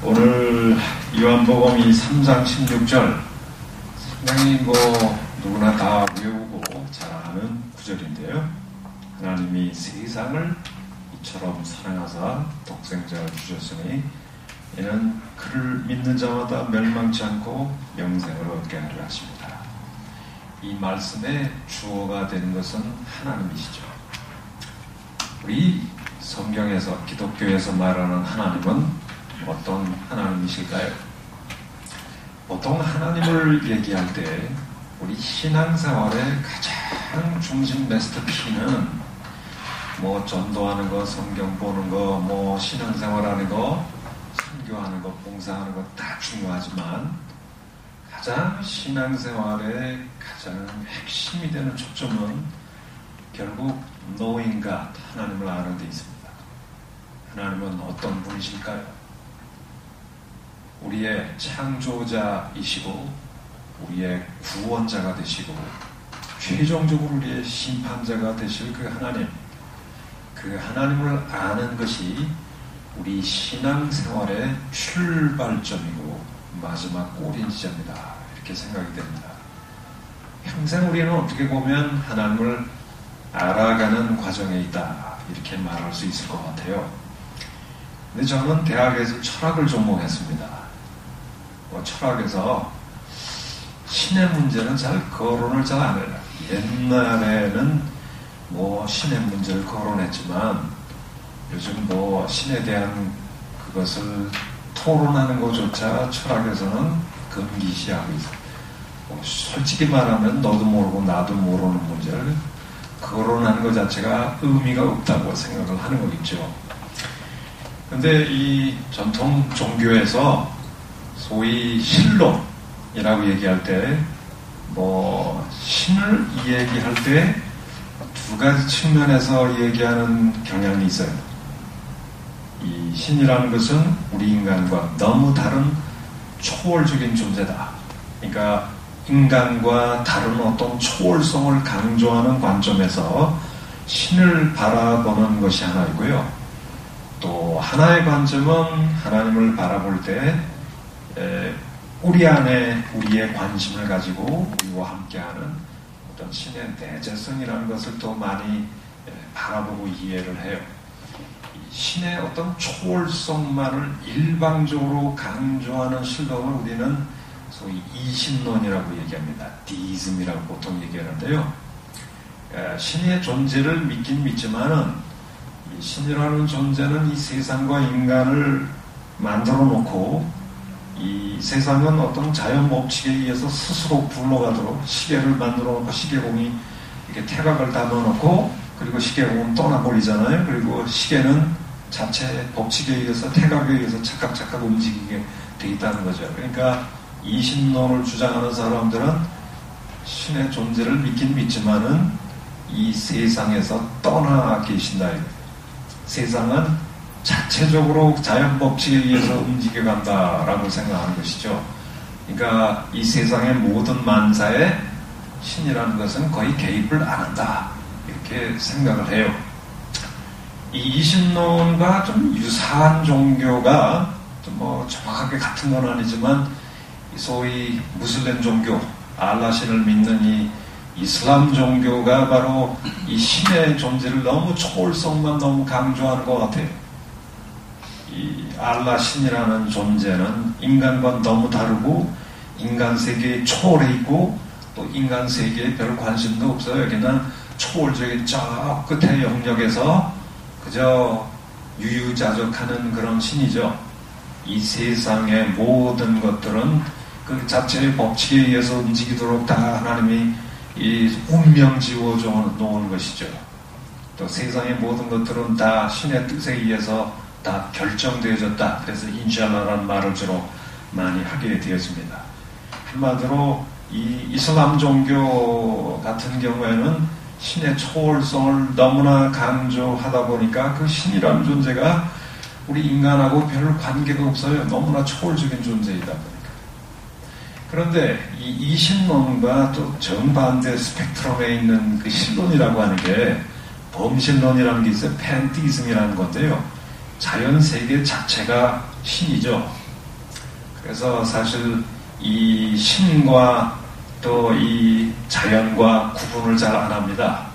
오늘 요한복음 3장 16절 상당히 누구나 다 외우고 잘 아는 구절인데요. 하나님이 세상을 이처럼 사랑하사 독생자를 주셨으니 이는 그를 믿는 자마다 멸망치 않고 영생을 얻게 하려 하십니다. 이 말씀의 주어가 되는 것은 하나님이시죠. 우리 성경에서 기독교에서 말하는 하나님은 어떤 하나님이실까요? 보통 하나님을 얘기할 때 우리 신앙생활의 가장 중심 메스터키는 전도하는 거, 성경 보는 거, 신앙생활하는 거, 선교하는 거, 봉사하는 거 다 중요하지만 가장 신앙생활의 가장 핵심이 되는 초점은 결국 knowing God, 하나님을 아는 데 있습니다. 하나님은 어떤 분이실까요? 우리의 창조자이시고 우리의 구원자가 되시고 최종적으로 우리의 심판자가 되실 그 하나님, 그 하나님을 아는 것이 우리 신앙생활의 출발점이고 마지막 꼬리지점이다, 이렇게 생각이 됩니다. 평생 우리는 어떻게 보면 하나님을 알아가는 과정에 있다, 이렇게 말할 수 있을 것 같아요. 근데 저는 대학에서 철학을 전공했습니다. 철학에서 신의 문제는 거론을 잘 안 해요. 옛날에는 신의 문제를 거론했지만 요즘 신에 대한 그것을 토론하는 것조차 철학에서는 금기시하고 있어요. 솔직히 말하면 너도 모르고 나도 모르는 문제를 거론하는 것 자체가 의미가 없다고 생각을 하는 거겠죠. 근데 이 전통 종교에서 소위 신론이라고 얘기할 때 신을 얘기할 때 두 가지 측면에서 얘기하는 경향이 있어요. 이 신이라는 것은 우리 인간과 너무 다른 초월적인 존재다. 그러니까 인간과 다른 어떤 초월성을 강조하는 관점에서 신을 바라보는 것이 하나이고요. 또 하나의 관점은 하나님을 바라볼 때 우리 안에 우리의 관심을 가지고 우리와 함께하는 어떤 신의 내재성이라는 것을 더 많이 바라보고 이해를 해요. 신의 어떤 초월성만을 일방적으로 강조하는 신론을 우리는 소위 이신론이라고 얘기합니다. 디이즘이라고 보통 얘기하는데요. 신의 존재를 믿긴 믿지만은 이 신이라는 존재는 이 세상과 인간을 만들어 놓고 이 세상은 어떤 자연 법칙에 의해서 스스로 굴러가도록 시계를 만들어 놓고 시계공이 이렇게 태각을 담아놓고 그리고 시계공은 떠나버리잖아요. 그리고 시계는 자체 법칙에 의해서 태각에 의해서 착각 움직이게 돼 있다는 거죠. 그러니까 이신론을 주장하는 사람들은 신의 존재를 믿긴 믿지만은 이 세상에서 떠나 계신다. 세상은 자체적으로 자연 법칙에 의해서 움직여간다라고 생각하는 것이죠. 그러니까 이 세상의 모든 만사에 신이라는 것은 거의 개입을 안 한다, 이렇게 생각을 해요. 이 이신론과 좀 유사한 종교가 정확하게 같은 건 아니지만 소위 무슬림 종교, 알라신을 믿는 이 이슬람 종교가 바로 이 신의 존재를 너무 초월성만 너무 강조하는 것 같아요. 이 알라 신이라는 존재는 인간과 너무 다르고 인간 세계에 초월해 있고 또 인간 세계에 별 관심도 없어요. 여기는 초월적인 저 끝의 영역에서 그저 유유자적하는 그런 신이죠. 이 세상의 모든 것들은 그 자체의 법칙에 의해서 움직이도록 다 하나님이 이 운명 지어줘 놓은 것이죠. 또 세상의 모든 것들은 다 신의 뜻에 의해서 다 결정되어졌다. 그래서 인샬라라는 말을 주로 많이 하게 되었습니다. 한마디로 이 이슬람 종교 같은 경우에는 신의 초월성을 너무나 강조하다 보니까 그 신이라는 존재가 우리 인간하고 별 관계가 없어요. 너무나 초월적인 존재이다 보니까. 그런데 이 이신론과 또 정반대 스펙트럼에 있는 그 신론이라고 하는 게 범신론이라는 게 있어요. 팬티즘이라는 건데요. 자연 세계 자체가 신이죠. 그래서 사실 이 신과 또 이 자연과 구분을 잘 안 합니다.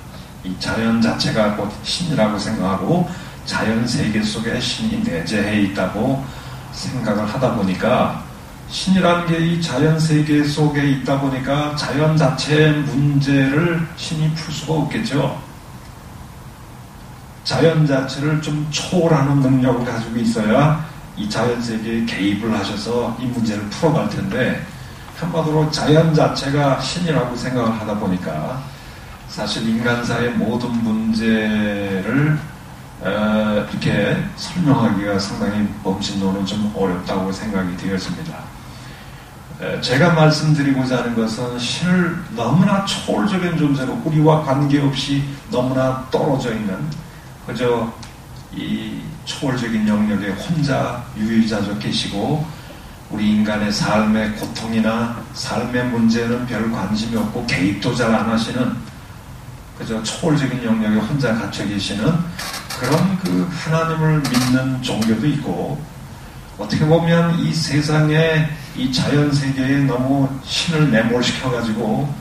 이 자연 자체가 곧 신이라고 생각하고 자연 세계 속에 신이 내재해 있다고 생각을 하다 보니까 신이라는 게 이 자연 세계 속에 있다 보니까 자연 자체의 문제를 신이 풀 수가 없겠죠. 자연 자체를 좀 초월하는 능력을 가지고 있어야 이 자연 세계에 개입을 하셔서 이 문제를 풀어갈 텐데 한마디로 자연 자체가 신이라고 생각을 하다 보니까 사실 인간사의 모든 문제를 이렇게 설명하기가 상당히 범신론은 좀 어렵다고 생각이 되었습니다. 제가 말씀드리고자 하는 것은 신을 너무나 초월적인 존재로 우리와 관계없이 너무나 떨어져 있는 그저 이 초월적인 영역에 혼자 유일자적 계시고 우리 인간의 삶의 고통이나 삶의 문제는 별 관심이 없고 개입도 잘 안 하시는 그저 초월적인 영역에 혼자 갇혀 계시는 그런 그 하나님을 믿는 종교도 있고 어떻게 보면 이 세상에 이 자연 세계에 너무 신을 매몰시켜가지고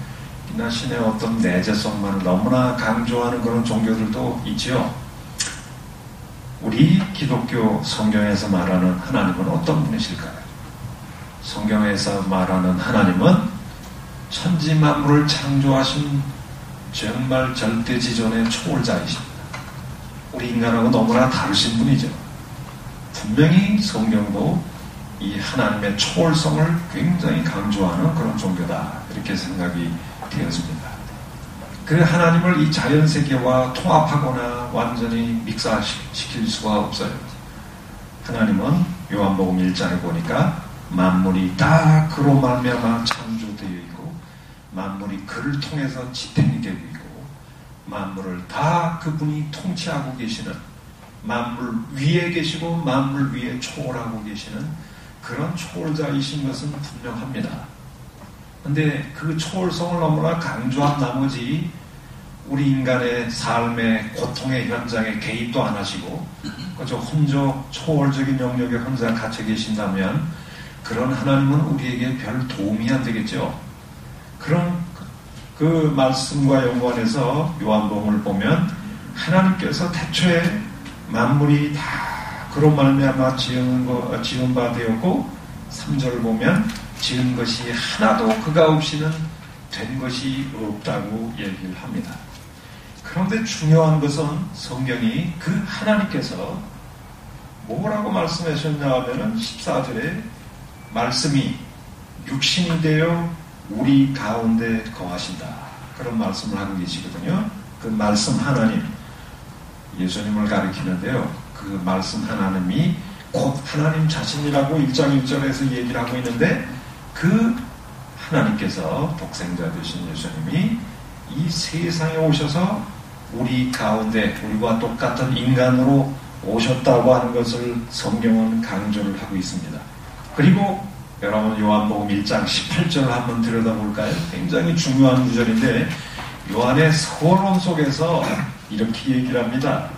이나 신의 어떤 내재성만을 너무나 강조하는 그런 종교들도 있지요. 우리 기독교 성경에서 말하는 하나님은 어떤 분이실까요? 성경에서 말하는 하나님은 천지 만물을 창조하신 정말 절대지존의 초월자이십니다. 우리 인간하고 너무나 다르신 분이죠. 분명히 성경도 이 하나님의 초월성을 굉장히 강조하는 그런 종교다 이렇게 생각이 되었습니다. 그 하나님을 이 자연세계와 통합하거나 완전히 믹스시킬 수가 없어요. 하나님은 요한복음 1장에 보니까 만물이 다 그로 말미암아 창조되어 있고 만물이 그를 통해서 지탱이 되고 있고 만물을 다 그분이 통치하고 계시는 만물 위에 계시고 만물 위에 초월하고 계시는 그런 초월자이신 것은 분명합니다. 근데 그 초월성을 너무나 강조한 나머지 우리 인간의 삶의 고통의 현장에 개입도 안 하시고 그저 혼자 초월적인 영역에 혼자 갇혀 계신다면 그런 하나님은 우리에게 별 도움이 안 되겠죠. 그런 그 말씀과 연관해서 요한복음을 보면 하나님께서 태초에 만물이 다 그로 말미암아 지은 바 되었고 3절을 보면 지은 것이 하나도 그가 없이는 된 것이 없다고 얘기를 합니다. 그런데 중요한 것은 성경이 그 하나님께서 뭐라고 말씀하셨냐 하면은 14절에 말씀이 육신이 되어 우리 가운데 거하신다. 그런 말씀을 하고 계시거든요. 그 말씀 하나님, 예수님을 가리키는데요. 그 말씀 하나님이 곧 하나님 자신이라고 1장 1절에서 얘기를 하고 있는데 그 하나님께서 독생자 되신 예수님이 이 세상에 오셔서 우리 가운데 우리와 똑같은 인간으로 오셨다고 하는 것을 성경은 강조를 하고 있습니다. 그리고 여러분 요한복음 1장 18절을 한번 들여다볼까요? 굉장히 중요한 구절인데 요한의 서론 속에서 이렇게 얘기를 합니다.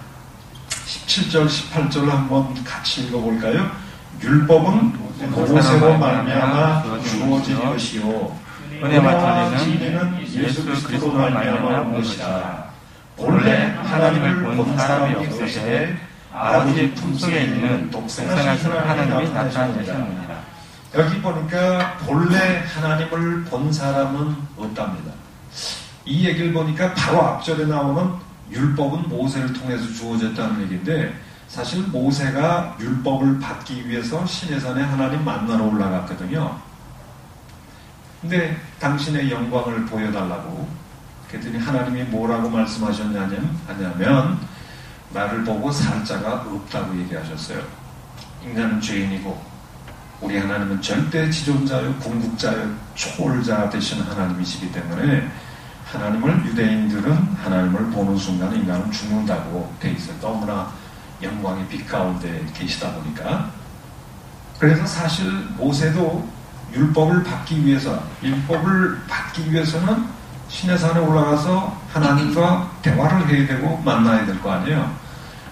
17절 18절을 한번 같이 읽어볼까요? 율법은 모세로 말미암아 주어진 것이요 은혜와 진리는 예수 그리스도로 말미암아 온 것이다. 본래 하나님을 본 사람이 없으시되 아버지 품속에 있는 독생하신 하나님이 나타나셨느니라. 여기 보니까 본래 하나님을 본 사람은 없답니다. 이 얘기를 보니까 바로 앞절에 나오는 율법은 모세를 통해서 주어졌다는 얘기인데 사실 모세가 율법을 받기 위해서 시내산에 하나님 만나러 올라갔거든요. 근데 당신의 영광을 보여달라고 그랬더니 하나님이 뭐라고 말씀하셨냐면 나를 보고 살 자가 없다고 얘기하셨어요. 인간은 죄인이고 우리 하나님은 절대 지존자요 궁극자요 초월자 되신 하나님이시기 때문에 하나님을 유대인들은 하나님을 보는 순간 인간은 죽는다고 돼 있어요. 너무나 영광의 빛 가운데 계시다 보니까. 그래서 사실 모세도 율법을 받기 위해서는 시내산에 올라가서 하나님과 대화를 해야 되고 만나야 될 거 아니에요.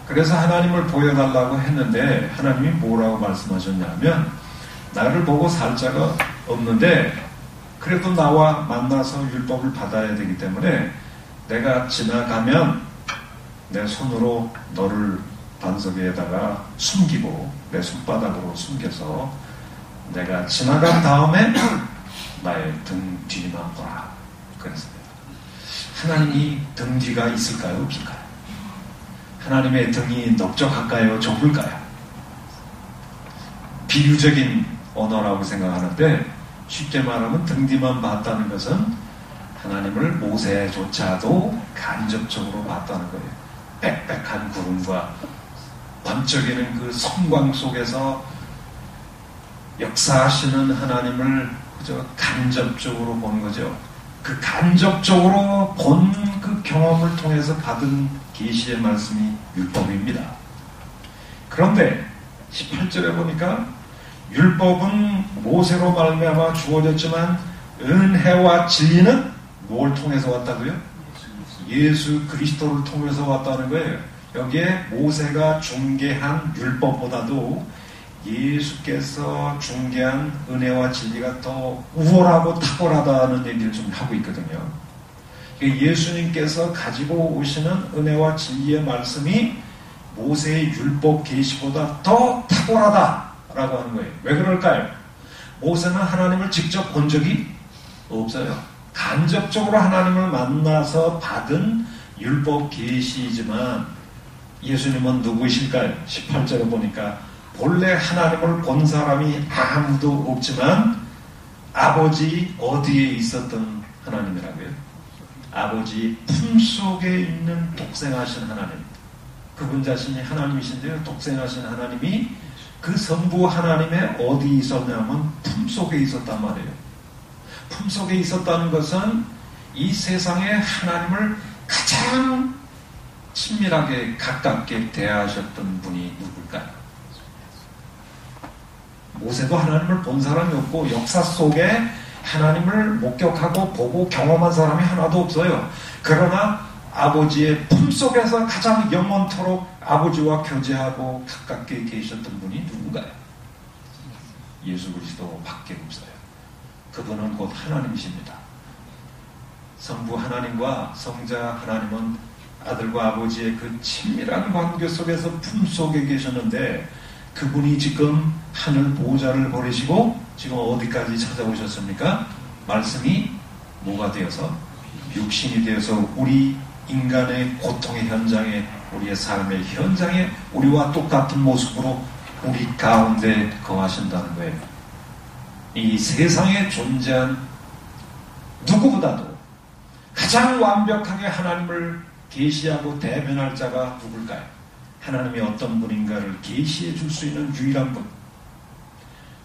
그래서 하나님을 보여달라고 했는데 하나님이 뭐라고 말씀하셨냐면 나를 보고 살 자가 없는데 그래도 나와 만나서 율법을 받아야 되기 때문에 내가 지나가면 내 손으로 너를 반석 위에다가 숨기고 내 손바닥으로 숨겨서 내가 지나간 다음에 나의 등 뒤만 보라. 그랬습니다. 하나님이 등 뒤가 있을까요? 없을까요? 하나님의 등이 넓적할까요? 좁을까요? 비유적인 언어라고 생각하는데 쉽게 말하면 등 뒤만 봤다는 것은 하나님을 모세조차도 간접적으로 봤다는 거예요. 빽빽한 구름과 번쩍이는 그 성광 속에서 역사하시는 하나님을 그저 간접적으로 보는 거죠. 그 간접적으로 본 그 경험을 통해서 받은 계시의 말씀이 율법입니다. 그런데 18절에 보니까 율법은 모세로 말미암아 주어졌지만 은혜와 진리는 뭘 통해서 왔다고요? 예수 그리스도를 통해서 왔다는 거예요. 여기에 모세가 중개한 율법보다도 예수께서 중개한 은혜와 진리가 더 우월하고 탁월하다는 얘기를 좀 하고 있거든요. 예수님께서 가지고 오시는 은혜와 진리의 말씀이 모세의 율법 계시보다 더 탁월하다라고 하는 거예요. 왜 그럴까요? 모세는 하나님을 직접 본 적이 없어요. 간접적으로 하나님을 만나서 받은 율법 계시이지만 예수님은 누구이실까요? 18절에 보니까 본래 하나님을 본 사람이 아무도 없지만 아버지 어디에 있었던 하나님이라고요? 아버지 품속에 있는 독생하신 하나님. 그분 자신이 하나님이신데요. 독생하신 하나님이 그 성부 하나님의 어디 있었냐면 품속에 있었단 말이에요. 품속에 있었다는 것은 이 세상에 하나님을 가장 친밀하게 가깝게 대하셨던 분이 누굴까요? 모세도 하나님을 본 사람이 없고 역사 속에 하나님을 목격하고 보고 경험한 사람이 하나도 없어요. 그러나 아버지의 품속에서 가장 영원토록 아버지와 교제하고 가깝게 계셨던 분이 누군가요? 예수 그리스도 밖에 없어요. 그분은 곧 하나님이십니다. 성부 하나님과 성자 하나님은 아들과 아버지의 그 친밀한 관계 속에서 품속에 계셨는데 그분이 지금 하늘 보좌를 버리시고 지금 어디까지 찾아오셨습니까? 말씀이 뭐가 되어서? 육신이 되어서 우리 인간의 고통의 현장에 우리의 삶의 현장에 우리와 똑같은 모습으로 우리 가운데 거하신다는 거예요. 이 세상에 존재한 누구보다도 가장 완벽하게 하나님을 계시하고 대변할 자가 누굴까요? 하나님이 어떤 분인가를 계시해 줄 수 있는 유일한 분.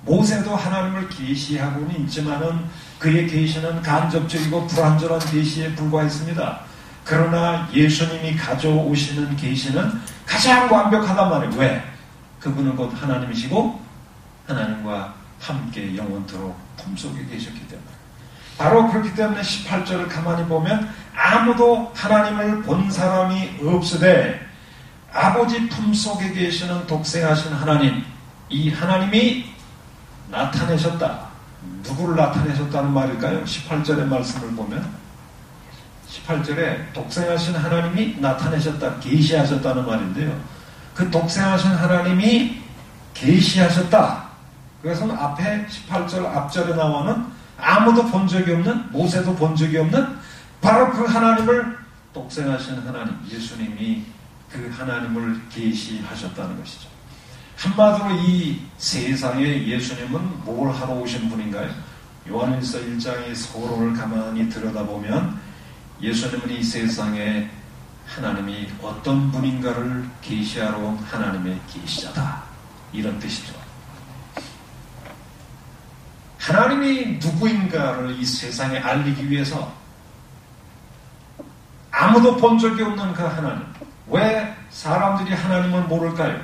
모세도 하나님을 계시하고는 있지만은 그의 계시는 간접적이고 불완전한 계시에 불과했습니다. 그러나 예수님이 가져오시는 계시는 가장 완벽하단 말이에요. 왜? 그분은 곧 하나님이시고 하나님과 함께 영원토록 품속에 계셨기 때문에. 바로 그렇기 때문에 18절을 가만히 보면 아무도 하나님을 본 사람이 없으되 아버지 품속에 계시는 독생하신 하나님, 이 하나님이 나타내셨다. 누구를 나타내셨다는 말일까요? 18절의 말씀을 보면 18절에 독생하신 하나님이 나타내셨다, 계시하셨다는 말인데요. 그 독생하신 하나님이 계시하셨다. 그래서 앞에 18절 앞절에 나오는 아무도 본 적이 없는, 모세도 본 적이 없는 바로 그 하나님을 독생하신 하나님, 예수님이 그 하나님을 계시하셨다는 것이죠. 한마디로 이 세상에 예수님은 뭘 하러 오신 분인가요? 요한일서 1장의 서론을 가만히 들여다보면 예수님은 이 세상에 하나님이 어떤 분인가를 계시하러 온 하나님의 계시자다. 이런 뜻이죠. 하나님이 누구인가를 이 세상에 알리기 위해서 아무도 본 적이 없는 그 하나님. 왜 사람들이 하나님을 모를까요?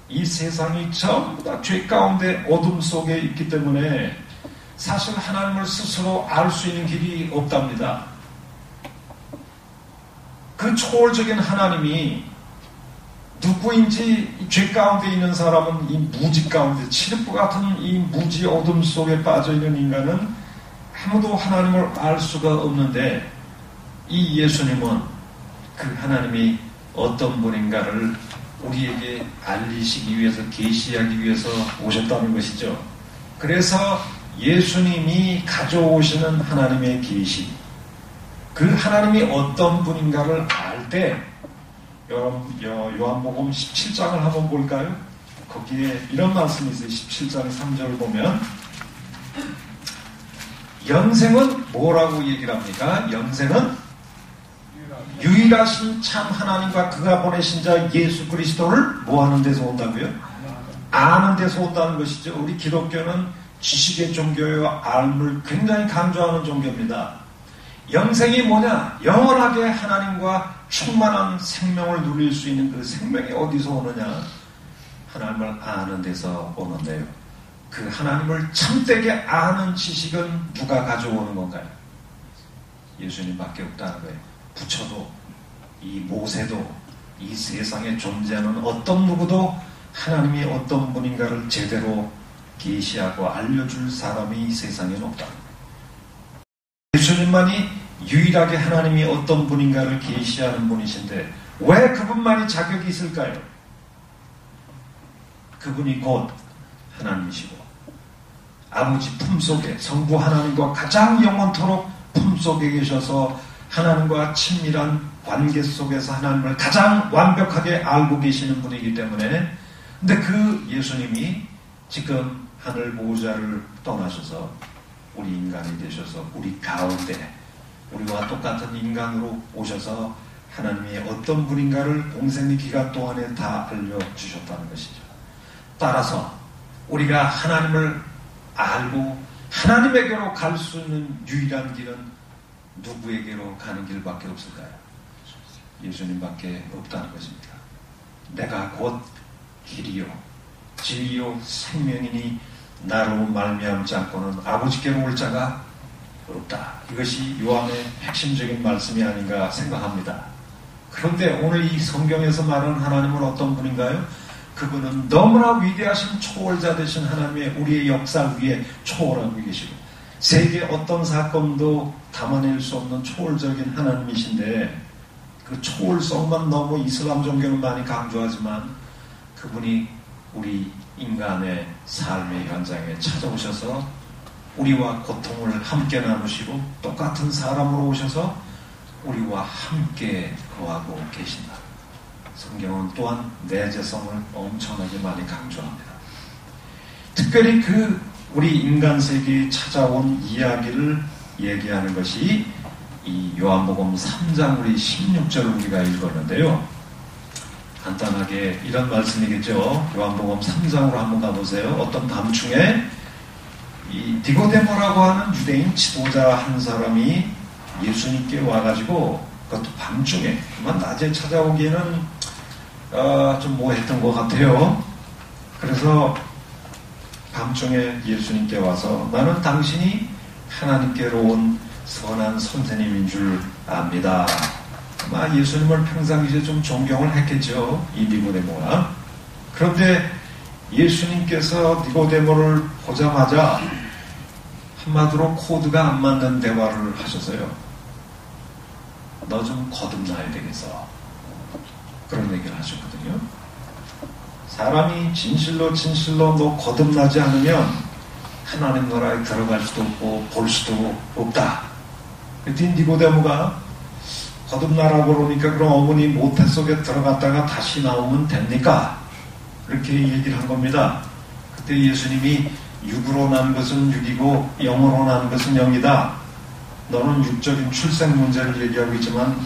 이 세상이 전부 다 죄 가운데 어둠 속에 있기 때문에 사실 하나님을 스스로 알 수 있는 길이 없답니다. 그 초월적인 하나님이 누구인지 죄 가운데 있는 사람은 이 무지 가운데 칠흑과 같은 이 무지 어둠 속에 빠져있는 인간은 아무도 하나님을 알 수가 없는데 이 예수님은 그 하나님이 어떤 분인가를 우리에게 알리시기 위해서 계시하기 위해서 오셨다는 것이죠. 그래서 예수님이 가져오시는 하나님의 계시, 그 하나님이 어떤 분인가를 알 때 요한복음 17장을 한번 볼까요? 거기에 이런 말씀이 있어요. 17장 3절을 보면 영생은 뭐라고 얘기를 합니까? 영생은 유일하신 참 하나님과 그가 보내신 자 예수 그리스도를 뭐 하는 데서 온다고요? 아는 데서 온다는 것이죠. 우리 기독교는 지식의 종교요, 알을 굉장히 강조하는 종교입니다. 영생이 뭐냐? 영원하게 하나님과 충만한 생명을 누릴 수 있는 그 생명이 어디서 오느냐? 하나님을 아는 데서 오는데요. 그 하나님을 참되게 아는 지식은 누가 가져오는 건가요? 예수님밖에 없다는 거예요. 부처도, 이 모세도, 이 세상에 존재하는 어떤 누구도 하나님이 어떤 분인가를 제대로 계시하고 알려줄 사람이 이 세상에는 없다. 예수님만이 유일하게 하나님이 어떤 분인가를 계시하는 분이신데 왜 그분만이 자격이 있을까요? 그분이 곧 하나님이시고 아버지 품속에 성부 하나님과 가장 영원토록 품속에 계셔서 하나님과 친밀한 관계 속에서 하나님을 가장 완벽하게 알고 계시는 분이기 때문에, 근데 그 예수님이 지금 하늘 보호자를 떠나셔서 우리 인간이 되셔서 우리 가운데 우리와 똑같은 인간으로 오셔서 하나님이 어떤 분인가를 공생의 기간 동안에 다 알려주셨다는 것이죠. 따라서 우리가 하나님을 알고 하나님에게로 갈 수 있는 유일한 길은 누구에게로 가는 길밖에 없을까요? 예수님밖에 없다는 것입니다. 내가 곧 길이요 진리요 생명이니 나로 말미암지 않고는 아버지께로 올 자가 없다. 이것이 요한의 핵심적인 말씀이 아닌가 생각합니다. 그런데 오늘 이 성경에서 말하는 하나님은 어떤 분인가요? 그분은 너무나 위대하신 초월자 되신 하나님의 우리의 역사 위에 초월하고 계시고 세계 어떤 사건도 담아낼 수 없는 초월적인 하나님이신데 그 초월성만 너무 이슬람 종교는 많이 강조하지만 그분이 우리 인간의 삶의 현장에 찾아오셔서 우리와 고통을 함께 나누시고 똑같은 사람으로 오셔서 우리와 함께 거하고 계신다. 성경은 또한 내재성을 엄청나게 많이 강조합니다. 특별히 그 우리 인간 세계에 찾아온 이야기를 얘기하는 것이 이 요한복음 3장 우리 16절을 우리가 읽었는데요. 간단하게 이런 말씀이겠죠. 요한복음 3장으로 한번 가보세요. 어떤 밤중에 이 니고데모라고 하는 유대인 지도자 한 사람이 예수님께 와가지고 그것도 밤중에 그만 낮에 찾아오기에는 좀 뭐했던 것 같아요. 그래서 밤중에 예수님께 와서 나는 당신이 하나님께로 온 선한 선생님인 줄 압니다. 아마 예수님을 평상시에 좀 존경을 했겠죠. 이 니고데모가. 그런데 예수님께서 니고데모를 보자마자 한마디로 코드가 안 맞는 대화를 하셔서요. 너 좀 거듭나야 되겠어. 그런 얘기를 하셨거든요. 사람이 진실로 너 거듭나지 않으면 하나님 나라에 들어갈 수도 없고 볼 수도 없다. 그랬더니 니고데모가 거듭나라고 그러니까 그럼 어머니 모태 속에 들어갔다가 다시 나오면 됩니까? 이렇게 얘기를 한 겁니다. 그때 예수님이 육으로 난 것은 육이고 영으로 난 것은 영이다. 너는 육적인 출생 문제를 얘기하고 있지만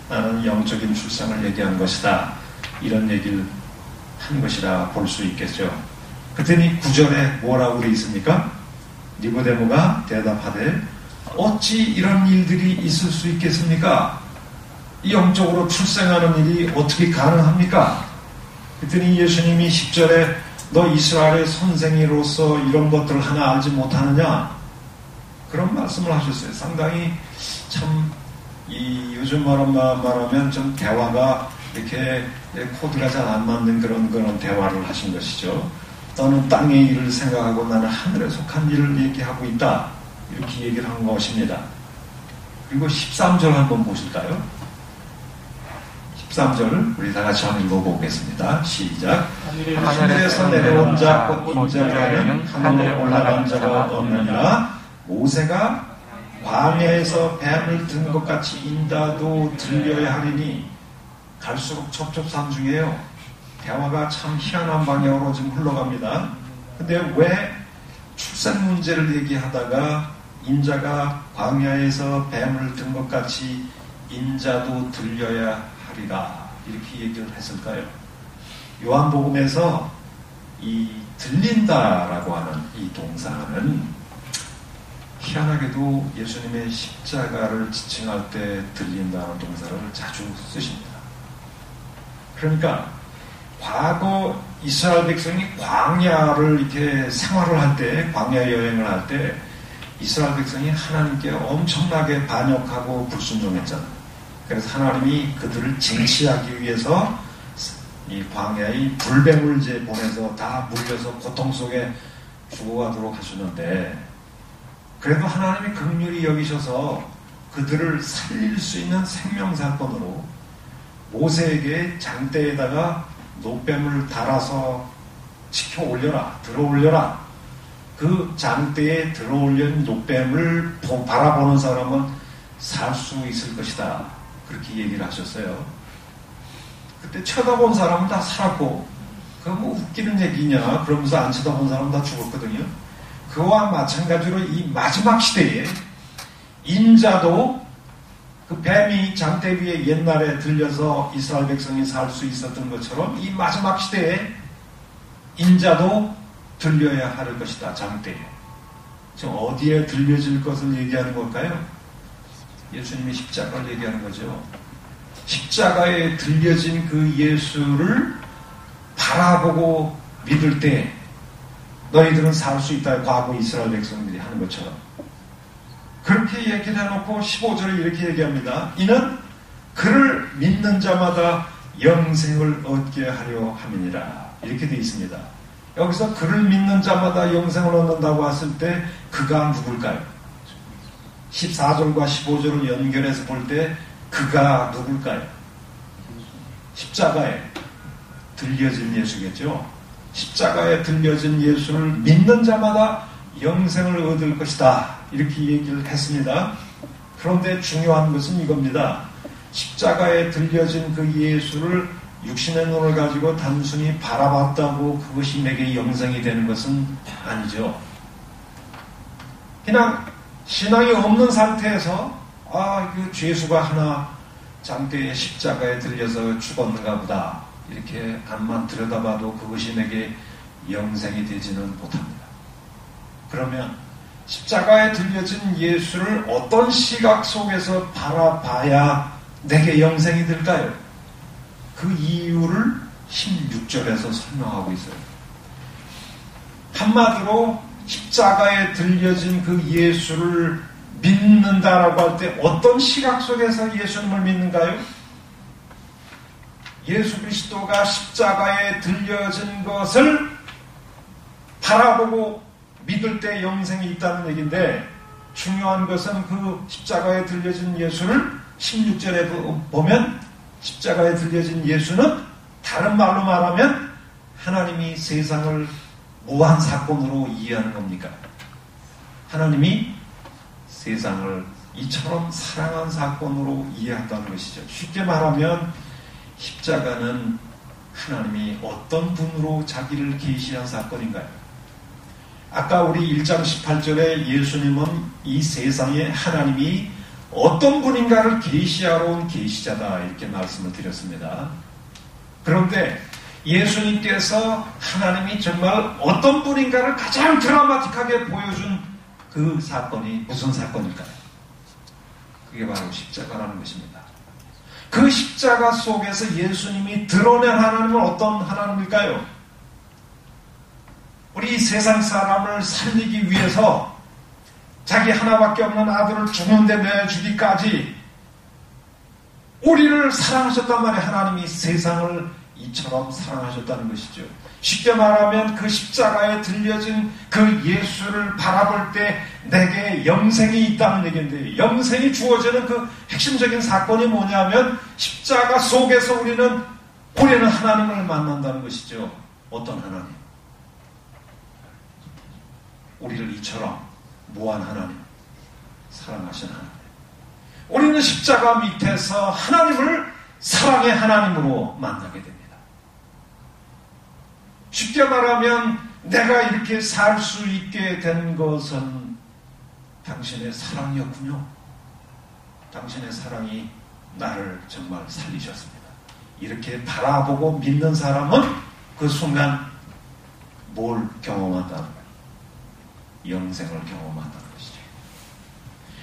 나는 영적인 출생을 얘기한 것이다. 이런 얘기를 한 것이라 볼 수 있겠죠. 그랬더니 9절에 뭐라고 되어 있습니까? 니고데모가 대답하되 어찌 이런 일들이 있을 수 있겠습니까? 영적으로 출생하는 일이 어떻게 가능합니까? 그랬더니 예수님이 10절에 너 이스라엘의 선생이로서 이런 것들을 하나 알지 못하느냐? 그런 말씀을 하셨어요. 상당히 참 이 요즘 말하면 좀 대화가 이렇게 코드가 잘 안 맞는 그런 대화를 하신 것이죠. 너는 땅의 일을 생각하고 나는 하늘에 속한 일을 얘기하고 있다. 이렇게 얘기를 한 것입니다. 그리고 13절 한번 보실까요? 13절을 우리 다 같이 한번 읽어보겠습니다. 시작. 하늘에서 내려온 자 곧 인자라는 하늘에 올라간 자가 없느니라. 모세가 광야에서 뱀을 든 것 같이 인자도 들려야 하리니. 갈수록 첩첩산중이에요. 대화가 참 희한한 방향으로 지금 흘러갑니다. 근데 왜 출생 문제를 얘기하다가 인자가 광야에서 뱀을 든 것 같이 인자도 들려야 하리라 이렇게 얘기를 했을까요? 요한복음에서 이 들린다라고 하는 이 동사는 희한하게도 예수님의 십자가를 지칭할 때 들린다는 동사를 자주 쓰십니다. 그러니까 과거 이스라엘 백성이 광야를 이렇게 생활을 할 때, 광야 여행을 할 때 이스라엘 백성이 하나님께 엄청나게 반역하고 불순종했잖아요. 그래서 하나님이 그들을 쟁취하기 위해서 이 광야의 불뱀을제 보내서 다 물려서 고통 속에 죽어가도록 하셨는데, 그래도 하나님이 긍휼히 여기셔서 그들을 살릴 수 있는 생명사건으로 모세에게 장대에다가 노뱀을 달아서 치켜 올려라, 들어 올려라. 그 장대에 들어 올린 노뱀을 바라보는 사람은 살 수 있을 것이다. 그렇게 얘기를 하셨어요. 그때 쳐다본 사람은 다 살았고, 그거 뭐 웃기는 얘기냐, 그러면서 안 쳐다본 사람은 다 죽었거든요. 그와 마찬가지로 이 마지막 시대에 인자도 그 뱀이 장대 위에 옛날에 들려서 이스라엘 백성이 살 수 있었던 것처럼 이 마지막 시대에 인자도 들려야 할 것이다. 장대에. 지금 어디에 들려질 것을 얘기하는 걸까요? 예수님이 십자가를 얘기하는 거죠. 십자가에 들려진 그 예수를 바라보고 믿을 때 너희들은 살 수 있다. 과거 이스라엘 백성들이 하는 것처럼. 그렇게 얘기를 해놓고 15절에 이렇게 얘기합니다. 이는 그를 믿는 자마다 영생을 얻게 하려 함이니라. 이렇게 되어 있습니다. 여기서 그를 믿는 자마다 영생을 얻는다고 했을 때 그가 누굴까요? 14절과 15절을 연결해서 볼 때 그가 누굴까요? 십자가에 들려진 예수겠죠. 십자가에 들려진 예수를 믿는 자마다 영생을 얻을 것이다. 이렇게 얘기를 했습니다. 그런데 중요한 것은 이겁니다. 십자가에 들려진 그 예수를 육신의 눈을 가지고 단순히 바라봤다고 그것이 내게 영생이 되는 것은 아니죠. 그냥 신앙이 없는 상태에서 그 죄수가 하나 장대에 십자가에 들려서 죽었는가 보다 이렇게 앞만 들여다봐도 그것이 내게 영생이 되지는 못합니다. 그러면 십자가에 들려진 예수를 어떤 시각 속에서 바라봐야 내게 영생이 될까요? 그 이유를 16절에서 설명하고 있어요. 한마디로 십자가에 들려진 그 예수를 믿는다라고 할 때 어떤 시각 속에서 예수님을 믿는가요? 예수 그리스도가 십자가에 들려진 것을 바라보고 믿을 때 영생이 있다는 얘기인데, 중요한 것은 그 십자가에 들려진 예수를 16절에 보면 십자가에 들려진 예수는 다른 말로 말하면 하나님이 세상을 무한 사건으로 이해하는 겁니까? 하나님이 세상을 이처럼 사랑한 사건으로 이해한다는 것이죠. 쉽게 말하면 십자가는 하나님이 어떤 분으로 자기를 계시한 사건인가요? 아까 우리 1장 18절에 예수님은 이 세상에 하나님이 어떤 분인가를 계시하러 온 계시자다 이렇게 말씀을 드렸습니다. 그런데 예수님께서 하나님이 정말 어떤 분인가를 가장 드라마틱하게 보여준 그 사건이 무슨 사건일까요? 그게 바로 십자가라는 것입니다. 그 십자가 속에서 예수님이 드러낸 하나님은 어떤 하나님일까요? 우리 세상 사람을 살리기 위해서 자기 하나밖에 없는 아들을 죽는데 내주기까지 우리를 사랑하셨단 말이에요. 하나님이 세상을 이처럼 사랑하셨다는 것이죠. 쉽게 말하면 그 십자가에 들려진 그 예수를 바라볼 때 내게 영생이 있다는 얘기인데, 영생이 주어지는 그 핵심적인 사건이 뭐냐면 십자가 속에서 우리는 하나님을 만난다는 것이죠. 어떤 하나님? 우리를 이처럼 무한 하나님, 사랑하신 하나님. 우리는 십자가 밑에서 하나님을 사랑의 하나님으로 만나게 됩니다. 쉽게 말하면 내가 이렇게 살 수 있게 된 것은 당신의 사랑이었군요. 당신의 사랑이 나를 정말 살리셨습니다. 이렇게 바라보고 믿는 사람은 그 순간 뭘 경험한다는 거예요? 영생을 경험한다는 것이죠.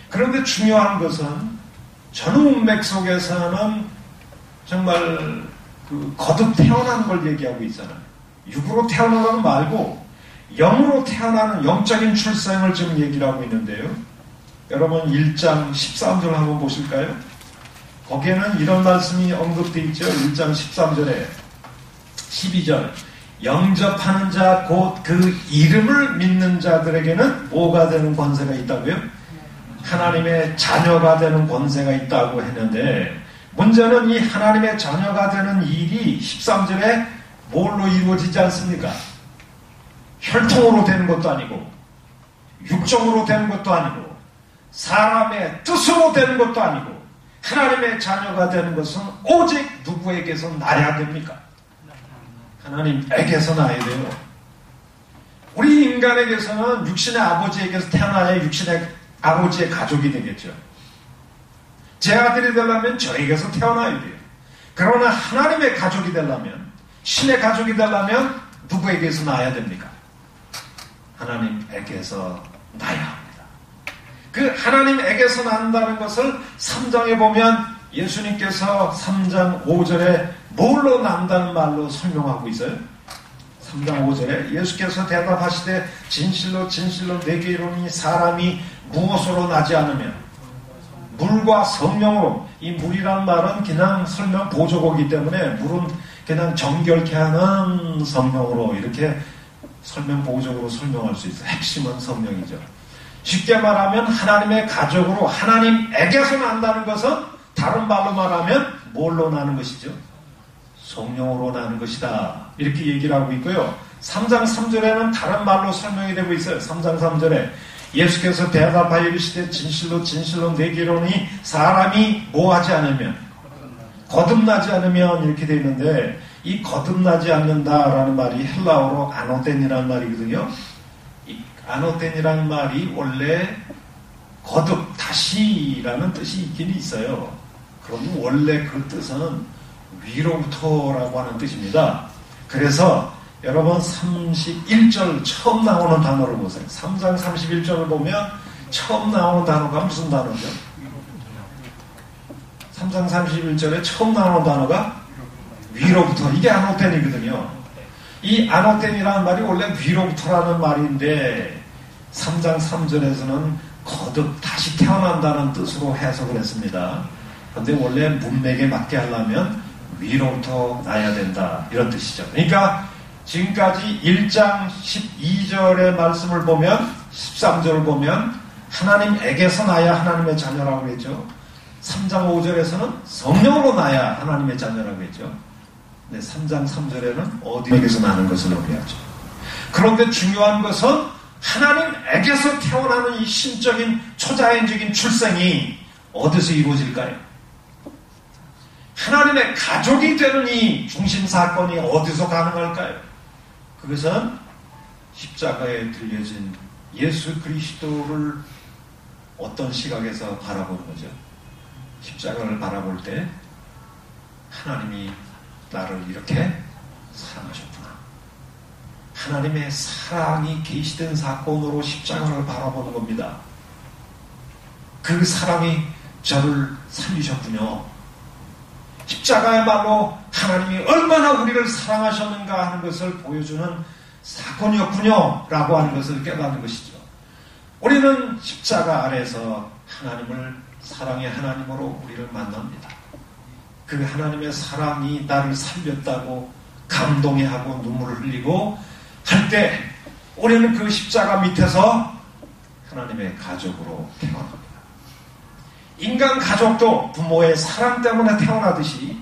그런데 중요한 것은 전운맥 속에서는 정말 그 거듭 태어나는 걸 얘기하고 있잖아요. 육으로 태어나는 말고 영으로 태어나는 영적인 출생을 지금 얘기를 하고 있는데요. 여러분 1장 13절 한번 보실까요? 거기에는 이런 말씀이 언급되어 있죠. 1장 13절에 12절 영접하는 자 곧 그 이름을 믿는 자들에게는 뭐가 되는 권세가 있다고요? 하나님의 자녀가 되는 권세가 있다고 했는데, 문제는 이 하나님의 자녀가 되는 일이 13절에 뭘로 이루어지지 않습니까? 혈통으로 되는 것도 아니고 육정으로 되는 것도 아니고 사람의 뜻으로 되는 것도 아니고, 하나님의 자녀가 되는 것은 오직 누구에게서 나야 됩니까? 하나님에게서 나야 돼요. 우리 인간에게서는 육신의 아버지에게서 태어나야 육신의 아버지의 가족이 되겠죠. 제 아들이 되려면 저에게서 태어나야 돼요. 그러나 하나님의 가족이 되려면, 신의 가족이 되려면 누구에게서 나야 됩니까? 하나님에게서 나야 합니다. 그 하나님에게서 난다는 것을 3장에 보면 예수님께서 3장 5절에 뭘로 난다는 말로 설명하고 있어요. 3장 5절에 예수께서 대답하시되 진실로 진실로 내게 이르노니 사람이 무엇으로 나지 않으면, 물과 성령으로, 이 물이란 말은 그냥 설명 보조어이기 때문에 물은 그냥 정결케 하는 성령으로 이렇게 설명 보조어로 설명할 수 있어요. 핵심은 성령이죠. 쉽게 말하면 하나님의 가족으로 하나님에게서 난다는 것은 다른 말로 말하면 뭘로 나는 것이죠? 성령으로 나는 것이다. 이렇게 얘기를 하고 있고요. 3장 3절에는 다른 말로 설명이 되고 있어요. 3장 3절에 예수께서 대답하여 이르시되 진실로 진실로 내게 이르노니 사람이 뭐하지 않으면, 거듭나지 않으면 이렇게 되어 있는데, 이 거듭나지 않는다라는 말이 헬라어로 아노덴이라는 말이거든요. 이 아노덴이라는 말이 원래 거듭, 다시라는 뜻이 있긴 있어요. 그런데 원래 그 뜻은 위로부터라고 하는 뜻입니다. 그래서 여러분 31절 처음 나오는 단어를 보세요. 3장 31절을 보면 처음 나오는 단어가 무슨 단어죠? 3장 31절에 처음 나오는 단어가 위로부터. 이게 아노텐이거든요. 이 아노텐이라는 말이 원래 위로부터라는 말인데 3장 3절에서는 거듭 다시 태어난다는 뜻으로 해석을 했습니다. 그런데 원래 문맥에 맞게 하려면 위로부터 나야 된다, 이런 뜻이죠. 그러니까 지금까지 1장 12절의 말씀을 보면, 13절을 보면 하나님에게서 나야 하나님의 자녀라고 했죠. 3장 5절에서는 성령으로 나야 하나님의 자녀라고 했죠. 네, 3장 3절에는 어디에게서 나는 것을 의미하죠. 그런데 중요한 것은 하나님에게서 태어나는 이 신적인 초자연적인 출생이 어디서 이루어질까요? 하나님의 가족이 되는 이 중심 사건이 어디서 가능할까요? 그것은 십자가에 들려진 예수 그리스도를 어떤 시각에서 바라보는 거죠. 십자가를 바라볼 때 하나님이 나를 이렇게 사랑하셨구나. 하나님의 사랑이 계시된 사건으로 십자가를 바라보는 겁니다. 그 사랑이 저를 살리셨군요. 십자가야말로 하나님이 얼마나 우리를 사랑하셨는가 하는 것을 보여주는 사건이었군요 라고 하는 것을 깨닫는 것이죠. 우리는 십자가 아래서 하나님을, 사랑의 하나님으로 우리를 만납니다. 그 하나님의 사랑이 나를 살렸다고 감동해하고 눈물을 흘리고 할 때 우리는 그 십자가 밑에서 하나님의 가족으로 태어납니다. 인간 가족도 부모의 사랑 때문에 태어나듯이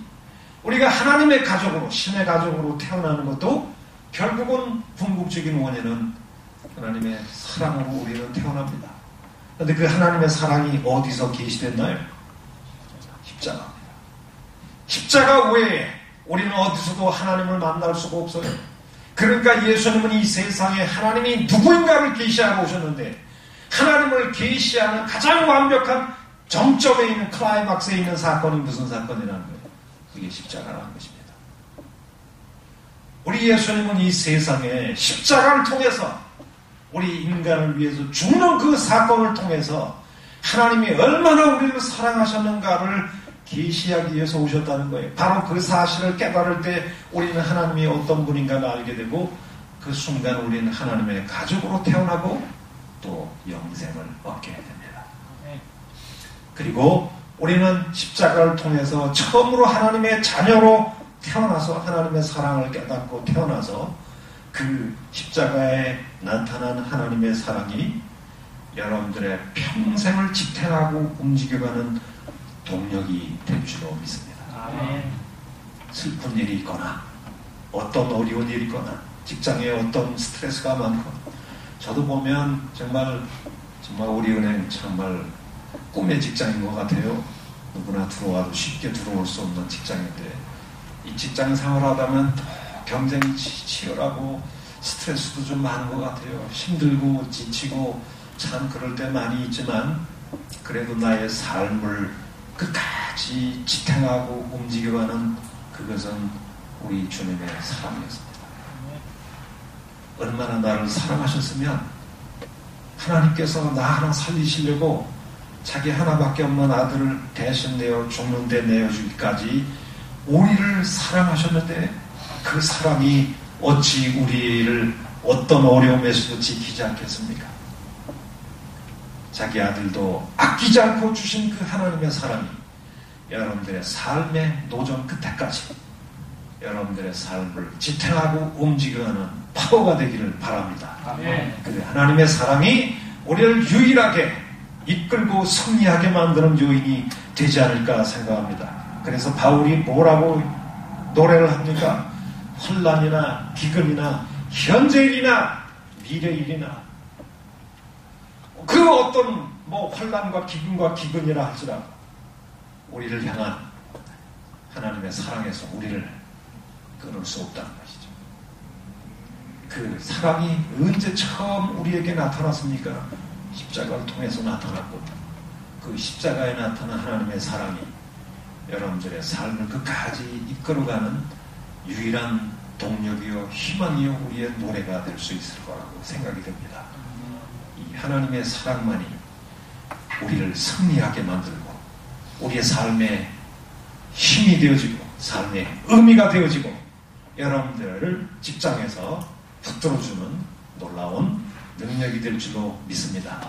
우리가 하나님의 가족으로, 신의 가족으로 태어나는 것도 결국은 궁극적인 원인은 하나님의 사랑으로 우리는 태어납니다. 그런데 그 하나님의 사랑이 어디서 계시됐나요? 십자가입니다. 십자가 외에 우리는 어디서도 하나님을 만날 수가 없어요. 그러니까 예수님은 이 세상에 하나님이 누구인가를 계시하고 오셨는데 하나님을 계시하는 가장 완벽한 정점에 있는 클라이막스에 있는 사건이 무슨 사건이라는 거예요? 그게 십자가라는 것입니다. 우리 예수님은 이 세상에 십자가를 통해서 우리 인간을 위해서 죽는 그 사건을 통해서 하나님이 얼마나 우리를 사랑하셨는가를 계시하기 위해서 오셨다는 거예요. 바로 그 사실을 깨달을 때 우리는 하나님이 어떤 분인가를 알게 되고 그 순간 우리는 하나님의 가족으로 태어나고 또 영생을 얻게 됩니다. 그리고 우리는 십자가를 통해서 처음으로 하나님의 자녀로 태어나서 하나님의 사랑을 깨닫고 태어나서 그 십자가에 나타난 하나님의 사랑이 여러분들의 평생을 지탱하고 움직여가는 동력이 될 줄로 믿습니다. 아멘. 슬픈 일이 있거나 어떤 어려운 일이 있거나 직장에 어떤 스트레스가 많거나 저도 보면 정말 우리 은행 정말 꿈의 직장인 것 같아요. 누구나 들어와도 쉽게 들어올 수 없는 직장인데 이 직장 생활하다면 경쟁이 치열하고 스트레스도 좀 많은 것 같아요. 힘들고 지치고 참 그럴 때 많이 있지만 그래도 나의 삶을 끝까지 지탱하고 움직여가는 그것은 우리 주님의 사랑이었습니다. 얼마나 나를 사랑하셨으면 하나님께서 나 하나 살리시려고 자기 하나밖에 없는 아들을 대신 내어 죽는데 내어주기까지 우리를 사랑하셨는데 그 사랑이 어찌 우리를 어떤 어려움에서도 지키지 않겠습니까? 자기 아들도 아끼지 않고 주신 그 하나님의 사랑이 여러분들의 삶의 노정 끝에까지 여러분들의 삶을 지탱하고 움직여가는 파워가 되기를 바랍니다. 그래 하나님의 사랑이 우리를 유일하게 이끌고 승리하게 만드는 요인이 되지 않을까 생각합니다. 그래서 바울이 뭐라고 노래를 합니까? 혼란이나 기근이나 현재일이나 미래일이나 그 어떤 혼란과 기근과 기근이라 할지라도 우리를 향한 하나님의 사랑에서 우리를 끊을 수 없다는 것이죠. 그 사랑이 언제 처음 우리에게 나타났습니까? 십자가를 통해서 나타났고 그 십자가에 나타난 하나님의 사랑이 여러분들의 삶을 끝까지 이끌어가는 유일한 동력이요 희망이요 우리의 노래가 될 수 있을 거라고 생각이 됩니다. 이 하나님의 사랑만이 우리를 승리하게 만들고 우리의 삶에 힘이 되어지고 삶의 의미가 되어지고 여러분들을 직장에서 붙들어주는 놀라운 능력이 될 줄로 믿습니다.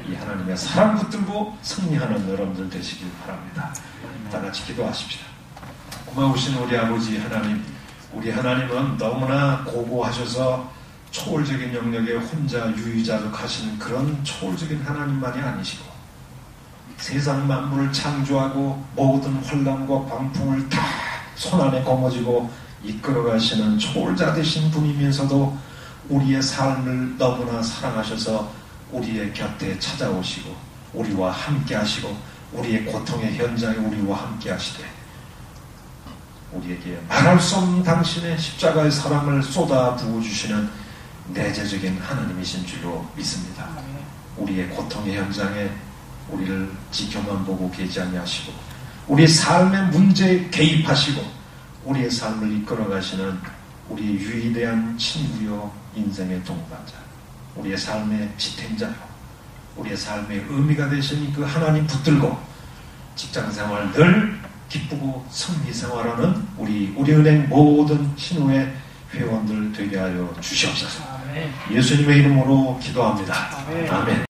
이 하나님의 사랑 붙들고 승리하는 여러분들 되시길 바랍니다. 다 같이 기도하십시다. 고마우신 우리 아버지 하나님, 우리 하나님은 너무나 고고하셔서 초월적인 영역에 혼자 유유자적하신 그런 초월적인 하나님만이 아니시고 세상 만물을 창조하고 모든 혼란과 광풍을 다 손안에 거머쥐고 이끌어가시는 초월자 되신 분이면서도 우리의 삶을 너무나 사랑하셔서 우리의 곁에 찾아오시고 우리와 함께 하시고 우리의 고통의 현장에 우리와 함께 하시되 우리에게 말할 수 없는 당신의 십자가의 사랑을 쏟아 부어주시는 내재적인 하나님이신 줄로 믿습니다. 우리의 고통의 현장에 우리를 지켜만 보고 계지 아니하시고 우리 삶의 문제에 개입하시고 우리의 삶을 이끌어가시는 우리의 유일한 친구요 인생의 동반자, 우리의 삶의 지탱자요 우리의 삶의 의미가 되시니 그 하나님 붙들고 직장생활 늘 기쁘고 승리생활하는 우리 은행 모든 신우의 회원들 되게 하여 주시옵소서. 예수님의 이름으로 기도합니다. 아멘.